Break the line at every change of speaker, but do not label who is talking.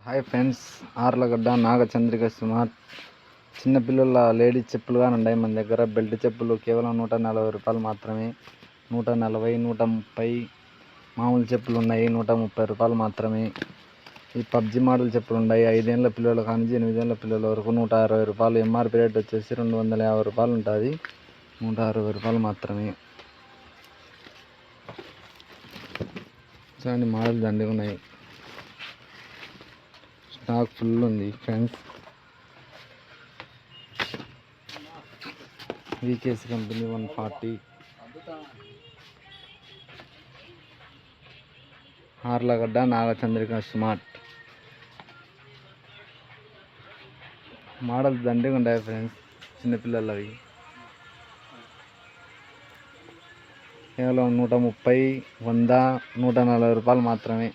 Hi friends, Allagadda Nagachandrika smart చిన్నపిల్లల ladies చెప్పులుగా ఉన్నాయి మన దగ్గర. బెల్ట్ చెప్పులు కేవలం 140 రూపాయలు మాత్రమే. 140, 130 మామూలు చెప్పులు ఉన్నాయి 130 రూపాయలు మాత్రమే. ఈ పబ్జి మోడల్ చెప్పులు ఉన్నాయి 5 ఏళ్ళ పిల్లల కానించి 8 ఏళ్ళ పిల్లల వరకు 160 రూపాయలు. ఎంఆర్పి రేట్ వచ్చేసి 250 రూపాయలు ఉంటుంది. 160 రూపాయలు మాత్రమే. చూడండి, మోడల్ దండిగా ఉన్నాయి. స్టాక్ ఫుల్ ఉంది friends. VKC company 140. Arlagadda Nagachandrika smart models దండిగా ఉంటాయి ఫ్రెండ్స్. చిన్నపిల్లలవి కేవలం 130, 100, 140 రూపాయలు మాత్రమే.